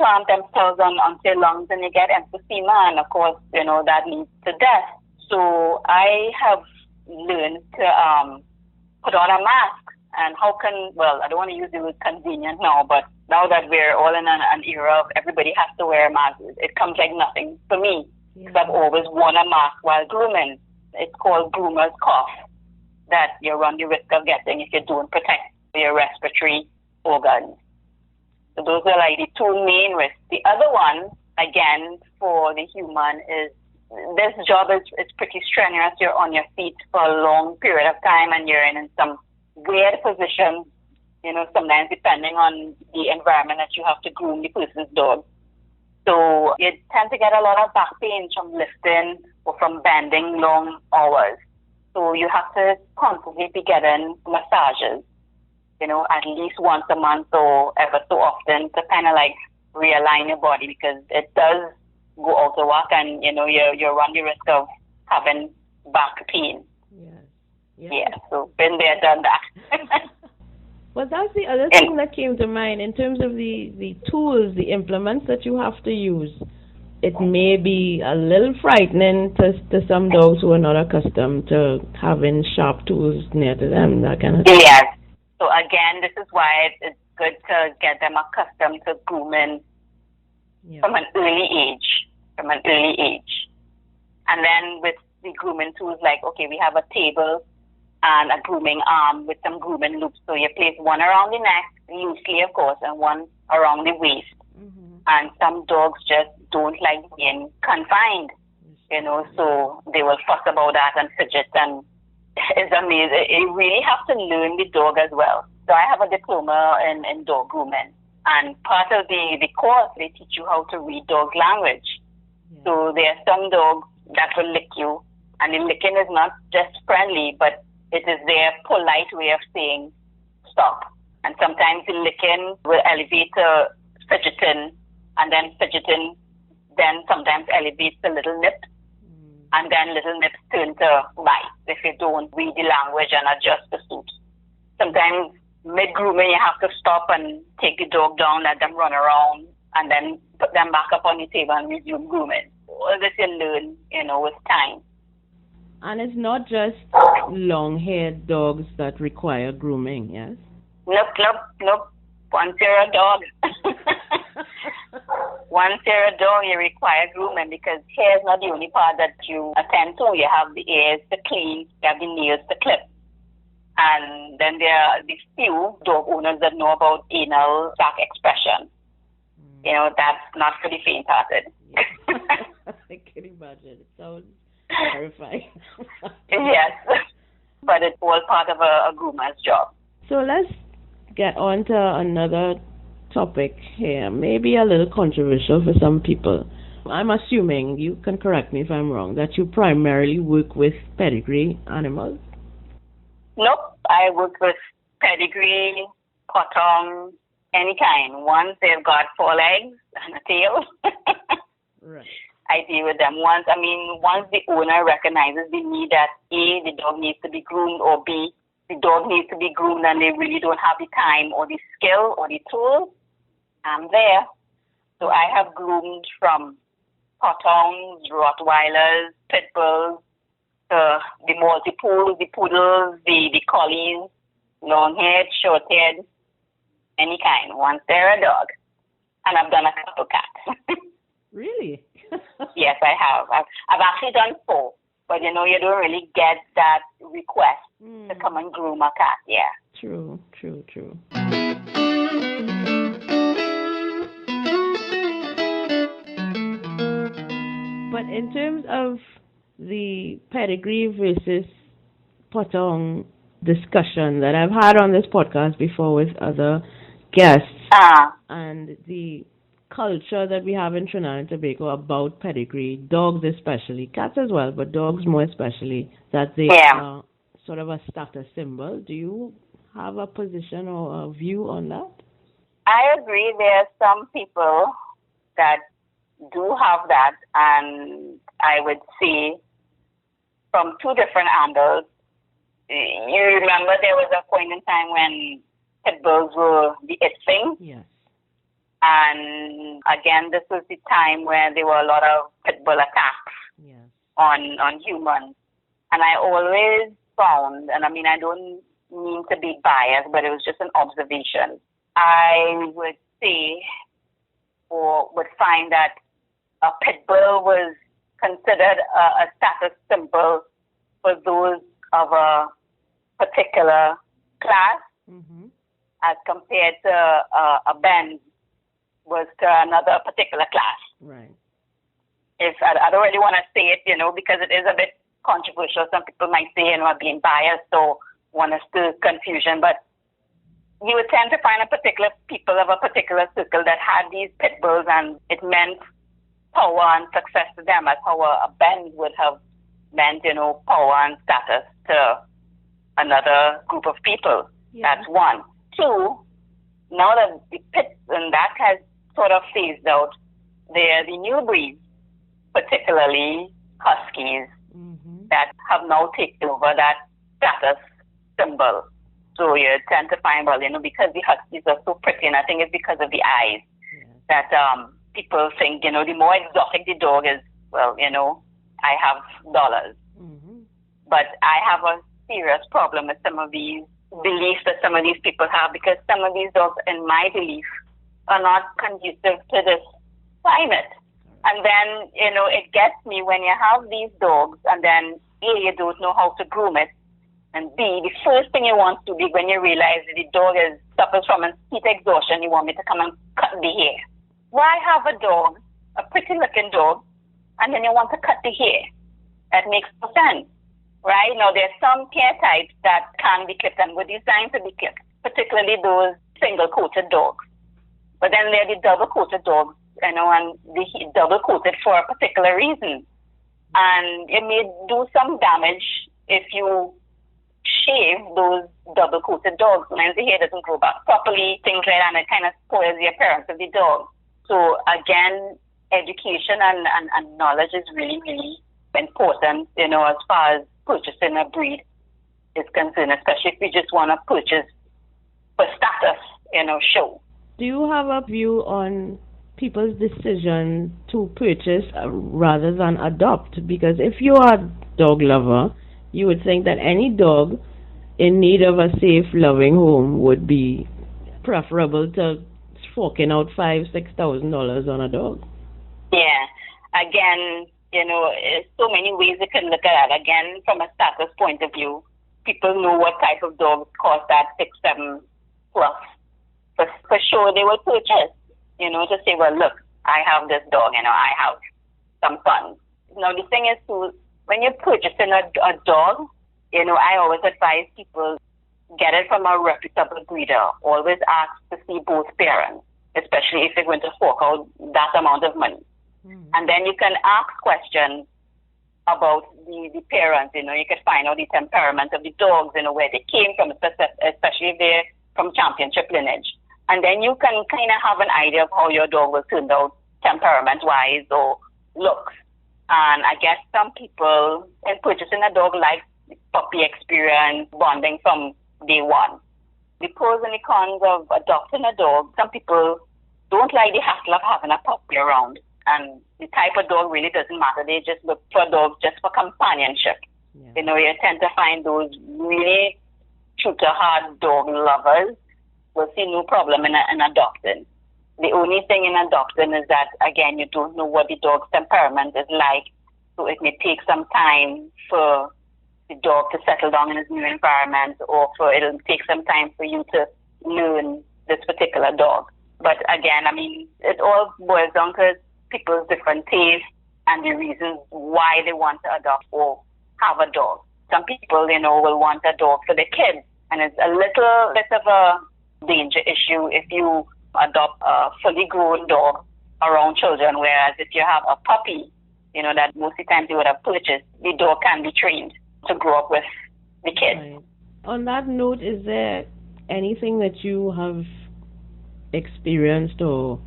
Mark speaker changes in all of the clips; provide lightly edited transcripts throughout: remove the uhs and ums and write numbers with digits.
Speaker 1: plant themselves on their lungs and they get emphysema, and of course, that leads to death. So I have learned to put on a mask. And I don't want to use the word convenient now, but now that we're all in an era of everybody has to wear a mask, it comes like nothing for me. Because I've always worn a mask while grooming. It's called groomer's cough that you run the risk of getting if you don't protect your respiratory organs. So those are like the two main risks. The other one, again, for the human is this job is pretty strenuous. You're on your feet for a long period of time and you're in some weird positions, sometimes depending on the environment that you have to groom the person's dog. So you tend to get a lot of back pain from lifting or from bending long hours. So you have to constantly be getting massages, at least once a month or ever so often to kind of like realign your body, because it does go out of whack and, you run the risk of having back pain. Yeah, so been there, done that.
Speaker 2: Well, that's the other thing that came to mind in terms of the tools, the implements that you have to use. It may be a little frightening to some dogs who are not accustomed to having sharp tools near to them, that kind of thing.
Speaker 1: Yes. So again, this is why it's good to get them accustomed to grooming from an early age. And then with the grooming tools, like, okay, we have a table and a grooming arm with some grooming loops. So you place one around the neck, loosely, of course, and one around the waist. Mm-hmm. And some dogs just don't like being confined, so they will fuss about that and fidget, and it's amazing. You really have to learn the dog as well. So I have a diploma in dog grooming, and part of the course, they teach you how to read dog language. Yeah. So there are some dogs that will lick you, and the licking is not just friendly, but it is their polite way of saying stop. And sometimes the licking will elevate to fidgeting, and then fidgeting then sometimes elevates the little nip, and then little nips turn to bite if you don't read the language and adjust the suit. Sometimes mid-grooming you have to stop and take the dog down, let them run around, and then put them back up on the table and resume grooming. All this you learn, with time.
Speaker 2: And it's not just long-haired dogs that require grooming, yes?
Speaker 1: Nope. Once you're a dog, you require grooming, because hair is not the only part that you attend to. You have the ears to clean, you have the nails to clip. And then there are the few dog owners that know about anal sac expression. That's not for the faint-hearted.
Speaker 2: I can imagine. It sounds terrifying.
Speaker 1: Yes, but it's all part of a groomer's job.
Speaker 2: So let's get on to another topic here, maybe a little controversial for some people. I'm assuming, you can correct me if I'm wrong, that you primarily work with pedigree animals?
Speaker 1: Nope, I work with pedigree, potong, any kind. Once they've got 4 legs and a tail,
Speaker 2: right.
Speaker 1: I deal with them. Once the owner recognizes the need that A, the dog needs to be groomed, or B, the dog needs to be groomed and they really don't have the time or the skill or the tools, I'm there. So I have groomed from potongs, Rottweilers, pit bulls, the multi-pools, the poodles, the collies, long-haired, short-haired, any kind, once they're a dog. And I've done a couple cats.
Speaker 2: Really?
Speaker 1: Yes, I have. I've actually done 4. But, you don't really get that request to come and groom a cat, yeah.
Speaker 2: True. But in terms of the pedigree versus potong discussion that I've had on this podcast before with other guests, and the culture that we have in Trinidad and Tobago about pedigree, dogs especially, cats as well, but dogs more especially, that they are sort of a status symbol. Do you have a position or a view on that?
Speaker 1: I agree. There are some people that do have that, and I would say from 2 different angles. You remember there was a point in time when pit bulls were the it thing?
Speaker 2: Yes.
Speaker 1: And again, this was the time where there were a lot of pit bull attacks on humans. And I always found, and I mean, I don't mean to be biased, but it was just an observation. I would say or would find that a pit bull was considered a status symbol for those of a particular class as compared to a Benz was to another particular class.
Speaker 2: Right.
Speaker 1: If I don't really want to say it, because it is a bit controversial. Some people might say, I'm being biased or want to stir confusion, but you would tend to find people of a particular circle that had these pit bulls, and it meant power and success to them, as how a Benz would have meant, power and status to another group of people. Yeah. That's one. Two, now that the pits and that has sort of phased out, they're the new breeds, particularly Huskies, that have now taken over that status symbol. So you tend to find, because the Huskies are so pretty, and I think it's because of the eyes, that people think, the more exotic the dog is, I have dollars. But I have a serious problem with some of these beliefs that some of these people have, because some of these dogs, in my belief, are not conducive to this climate. And then, it gets me when you have these dogs and then A, you don't know how to groom it, and B, the first thing you want to do when you realize that the dog suffers from heat exhaustion, you want me to come and cut the hair. Why have a dog, a pretty looking dog, and then you want to cut the hair? That makes no sense, right? Now, there's some hair types that can be clipped and were designed to be clipped, particularly those single-coated dogs. But then there are the double-coated dogs, and they double-coated for a particular reason. And it may do some damage if you shave those double-coated dogs. Sometimes the hair doesn't grow back properly, things like that, and it kind of spoils the appearance of the dog. So again, education and knowledge is really, really important, as far as purchasing a breed is concerned, especially if you just want to purchase for status, show.
Speaker 2: Do you have a view on people's decision to purchase rather than adopt? Because if you are a dog lover, you would think that any dog in need of a safe, loving home would be preferable to forking out $5,000-$6,000 on a dog.
Speaker 1: Yeah. Again, so many ways you can look at it. Again, from a status point of view, people know what type of dogs cost that 6-7 plus. For sure, they will purchase, to say, well, look, I have this dog, I have some funds. Now, the thing is, too, when you're purchasing a dog, I always advise people, get it from a reputable breeder. Always ask to see both parents, especially if you're going to fork out that amount of money. And then you can ask questions about the parents. You can find out the temperament of the dogs, where they came from, especially if they're from championship lineage. And then you can kind of have an idea of how your dog will turn out temperament-wise or looks. And I guess some people, in purchasing a dog, like the puppy experience, bonding from day one. The pros and the cons of adopting a dog, some people don't like the hassle of having a puppy around. And the type of dog really doesn't matter. They just look for dogs just for companionship. Yeah. You tend to find those really true-to-heart dog lovers will see no problem in adopting. The only thing in adopting is that, again, you don't know what the dog's temperament is like. So it may take some time for the dog to settle down in his new environment, or it'll take some time for you to learn this particular dog. But again, it all boils down to people's different tastes and the reasons why they want to adopt or have a dog. Some people, will want a dog for their kids, and it's a little bit of a danger issue if you adopt a fully grown dog around children, whereas if you have a puppy, that most of the times you would have purchased, the dog can be trained to grow up with the kids.
Speaker 2: Right. On that note, is there anything that you have experienced or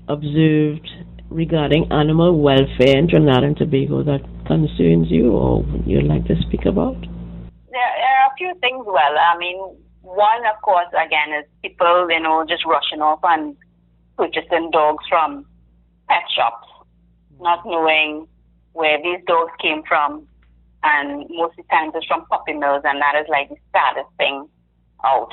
Speaker 2: observed regarding animal welfare in Trinidad and Tobago that concerns you or you'd like to speak about?
Speaker 1: There are a few things. Well, one, of course, again, is people, just rushing off and purchasing dogs from pet shops, not knowing where these dogs came from, and most of the times it's from puppy mills, and that is like the saddest thing out.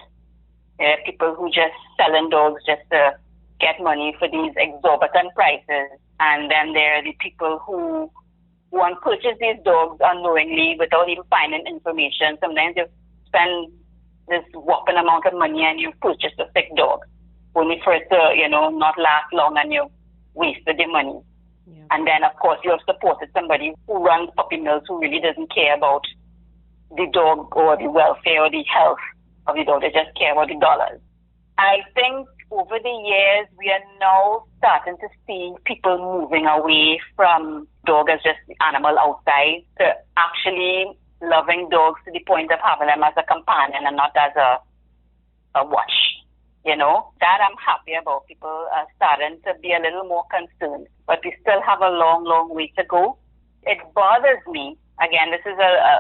Speaker 1: There are people who just selling dogs just to get money for these exorbitant prices, and then there are the people who want to purchase these dogs unknowingly without even finding information. Sometimes you spend this whopping amount of money and you purchase a sick dog, only for it to, not last long, and you wasted the money.
Speaker 2: Yeah.
Speaker 1: And then, of course, you have supported somebody who runs puppy mills who really doesn't care about the dog or the welfare or the health of the dog. They just care about the dollars. I think over the years, we are now starting to see people moving away from dog as just the animal outside to actually loving dogs to the point of having them as a companion and not as a watch. That I'm happy about. People are starting to be a little more concerned, but we still have a long, long way to go. It bothers me. Again, this is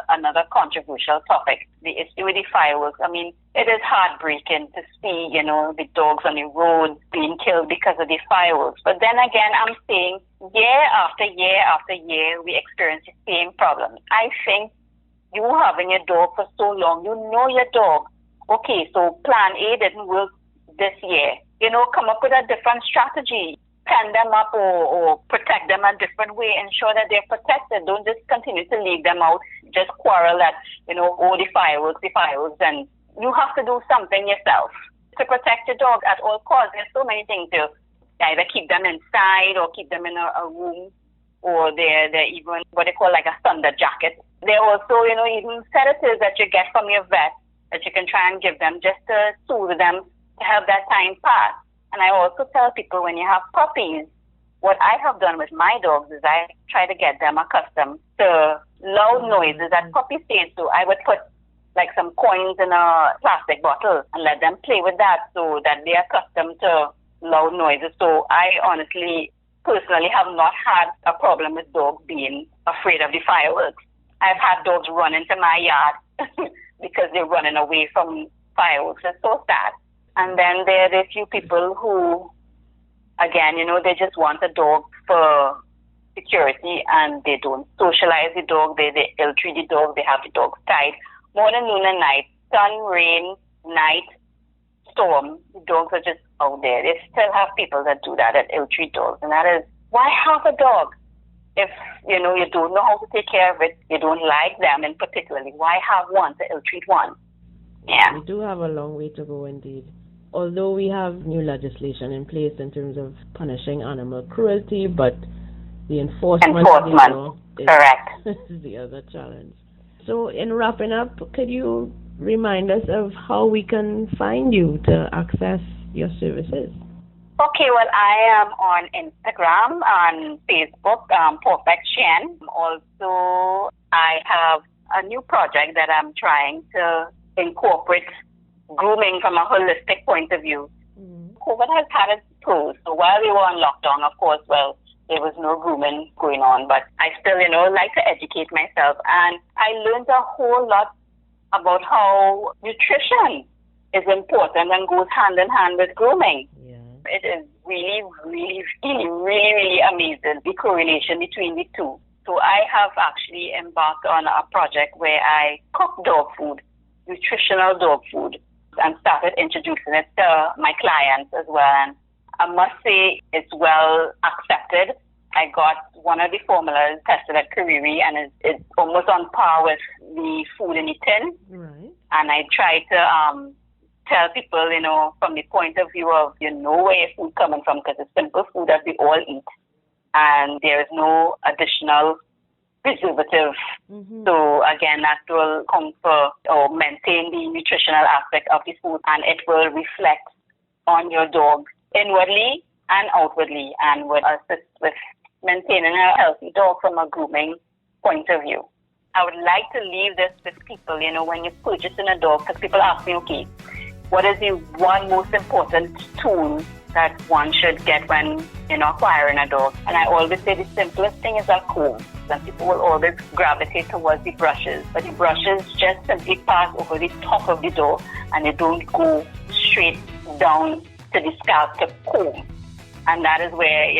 Speaker 1: another controversial topic, the issue with the fireworks. I mean, it is heartbreaking to see, the dogs on the road being killed because of the fireworks. But then again, I'm saying year after year after year, we experience the same problem. I think you having your dog for so long, you know your dog. Okay, so plan A didn't work this year. Come up with a different strategy. Pen them up or protect them a different way. Ensure that they're protected. Don't just continue to leave them out. Just quarrel at, the fireworks. And you have to do something yourself to protect your dog at all costs. There's so many things to either keep them inside or keep them in a room, or they're even what they call like a thunder jacket. There are also, even sedatives that you get from your vet that you can try and give them just to soothe them, to help that time pass. And I also tell people, when you have puppies, what I have done with my dogs is I try to get them accustomed to loud noises at puppy stage. So I would put like some coins in a plastic bottle and let them play with that so that they are accustomed to loud noises. So I honestly, personally have not had a problem with dogs being afraid of the fireworks. I've had dogs run into my yard because they're running away from fireworks. It's so sad. And then there are a few people who, again, they just want a dog for security, and they don't socialize the dog. They ill-treat the dog. They have the dog tied. Morning, noon, and night. Sun, rain, night, storm. The dogs are just out there. They still have people that do that ill-treat dogs. And that is, why have a dog? If, you don't know how to take care of it, you don't like them in particularly, why have one to ill-treat one? Yeah.
Speaker 2: We do have a long way to go indeed. Although we have new legislation in place in terms of punishing animal cruelty, but the enforcement of the law is the other challenge. So in wrapping up, could you remind us of how we can find you to access your services?
Speaker 1: Okay, well, I am on Instagram, on Facebook, Pawfection. Also, I have a new project that I'm trying to incorporate grooming from a holistic point of view. Mm-hmm. COVID has had its pros. So while we were on lockdown, of course, there was no grooming going on, but I still, like to educate myself. And I learned a whole lot about how nutrition is important and goes hand in hand with grooming. Yeah. It is really, really, really, really, really amazing, the correlation between the two. So I have actually embarked on a project where I cook dog food, nutritional dog food, and started introducing it to my clients as well. And I must say it's well accepted. I got one of the formulas tested at Kariri, and it's almost on par with the food in the tin. Right. And I try to tell people, from the point of view of, where your food coming from, because it's simple food that we all eat. And there is no additional preservative. Mm-hmm. So again, that will comfort or maintain the nutritional aspect of the food, and it will reflect on your dog inwardly and outwardly, and will assist with maintaining a healthy dog from a grooming point of view. I would like to leave this with people, when you're purchasing a dog, because people ask me, okay, what is the one most important tool that one should get when acquiring a dog? And I always say the simplest thing is a comb. And people will always gravitate towards the brushes. But the brushes just simply pass over the top of the dog, and they don't go straight down to the scalp to comb. And that is where,